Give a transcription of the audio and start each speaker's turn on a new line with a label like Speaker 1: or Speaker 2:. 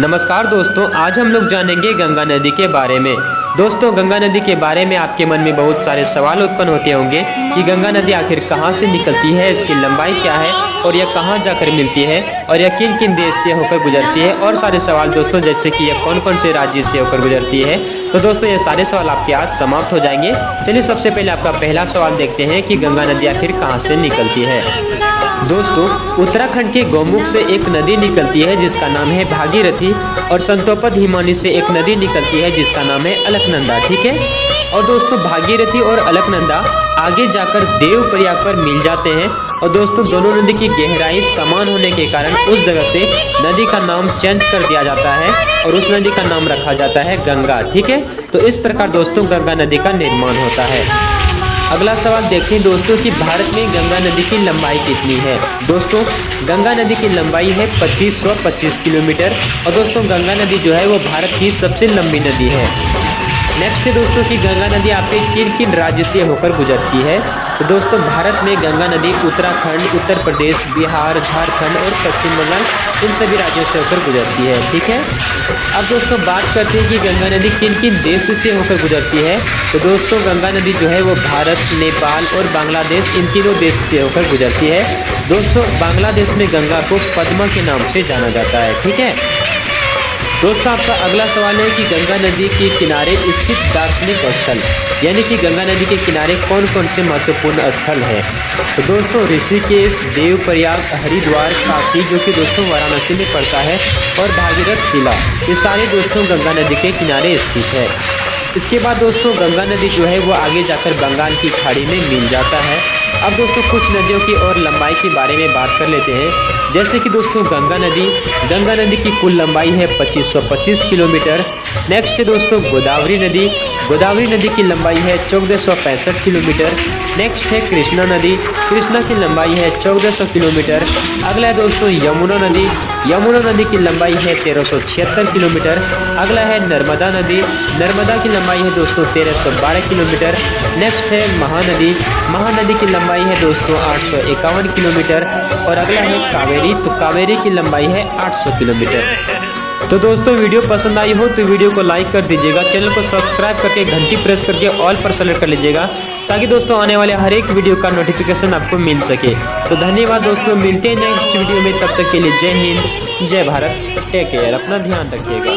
Speaker 1: नमस्कार दोस्तों, आज हम लोग जानेंगे गंगा नदी के बारे में। दोस्तों, गंगा नदी के बारे में आपके मन में बहुत सारे सवाल उत्पन्न होते होंगे कि गंगा नदी आखिर कहां से निकलती है, इसकी लंबाई क्या है और यह कहां जाकर मिलती है और यह किन किन देश से होकर गुजरती है और सारे सवाल दोस्तों, जैसे कि यह कौन कौन से राज्य से होकर गुजरती है। तो दोस्तों, ये सारे सवाल आपके आज समाप्त हो जाएंगे। चलिए सबसे पहले आपका पहला सवाल देखते हैं कि गंगा नदी आखिर कहां से निकलती है। दोस्तों, उत्तराखंड के गौमुख से एक नदी निकलती है जिसका नाम है भागीरथी, और संतोपद हिमानी से एक नदी निकलती है जिसका नाम है अलकनंदा। ठीक है, और दोस्तों भागीरथी और अलकनंदा आगे जाकर देवप्रयाग पर मिल जाते हैं। और दोस्तों, दोनों नदी की गहराई समान होने के कारण उस जगह से नदी का नाम चेंज कर दिया जाता है और उस नदी का नाम रखा जाता है गंगा। ठीक है, तो इस प्रकार दोस्तों गंगा नदी का निर्माण होता है। अगला सवाल देखते हैं दोस्तों कि भारत में गंगा नदी की लंबाई कितनी है। दोस्तों, गंगा नदी की लंबाई है 2525 किलोमीटर, और दोस्तों गंगा नदी जो है वो भारत की सबसे लंबी नदी है। नेक्स्ट है दोस्तों कि गंगा नदी आपके किन किन राज्य से होकर गुजरती है। तो दोस्तों, भारत में गंगा नदी उत्तराखंड, उत्तर प्रदेश, बिहार, झारखंड और पश्चिम बंगाल इन सभी राज्यों से होकर गुजरती है। ठीक है, अब दोस्तों बात करते हैं कि गंगा नदी किन किन देश से होकर गुजरती है। तो दोस्तों, गंगा नदी जो है वो भारत, नेपाल और बांग्लादेश इन तीनों देश से होकर गुजरती है। दोस्तों, बांग्लादेश में गंगा को पद्मा के नाम से जाना जाता है। ठीक है दोस्तों, आपका अगला सवाल है कि गंगा नदी के किनारे स्थित दार्शनिक स्थल, यानी कि गंगा नदी के किनारे कौन कौन से महत्वपूर्ण स्थल हैं। तो दोस्तों, ऋषिकेश, देवप्रयाग, हरिद्वार, काशी जो कि दोस्तों वाराणसी में पड़ता है, और भागीरथ शिला, ये सारे दोस्तों गंगा नदी के किनारे स्थित है। इसके बाद दोस्तों गंगा नदी जो है वो आगे जाकर बंगाल की खाड़ी में मिल जाता है। अब दोस्तों कुछ नदियों की और लंबाई के बारे में बात कर लेते हैं, जैसे कि दोस्तों गंगा नदी की कुल लंबाई है 2525 किलोमीटर। नेक्स्ट है दोस्तों गोदावरी नदी की लंबाई है 1465 किलोमीटर। नेक्स्ट है कृष्णा की लंबाई है 1400 किलोमीटर। अगला है दोस्तों यमुना नदी की लंबाई है 1376 किलोमीटर। अगला है नर्मदा की लंबाई है दोस्तों 1312 किलोमीटर। नेक्स्ट है महानदी की लंबाई है दोस्तों 851 किलोमीटर। और अगला है कावेरी की लंबाई है 800 किलोमीटर। तो दोस्तों, वीडियो पसंद आई हो तो वीडियो को लाइक कर दीजिएगा, चैनल को सब्सक्राइब करके घंटी प्रेस करके ऑल पर सेलेक्ट कर लीजिएगा, ताकि दोस्तों आने वाले हर एक वीडियो का नोटिफिकेशन आपको मिल सके। तो धन्यवाद दोस्तों, मिलते हैं नेक्स्ट वीडियो में, तब तक के लिए जय हिंद, जय भारत, टेक केयर, अपना ध्यान रखिएगा।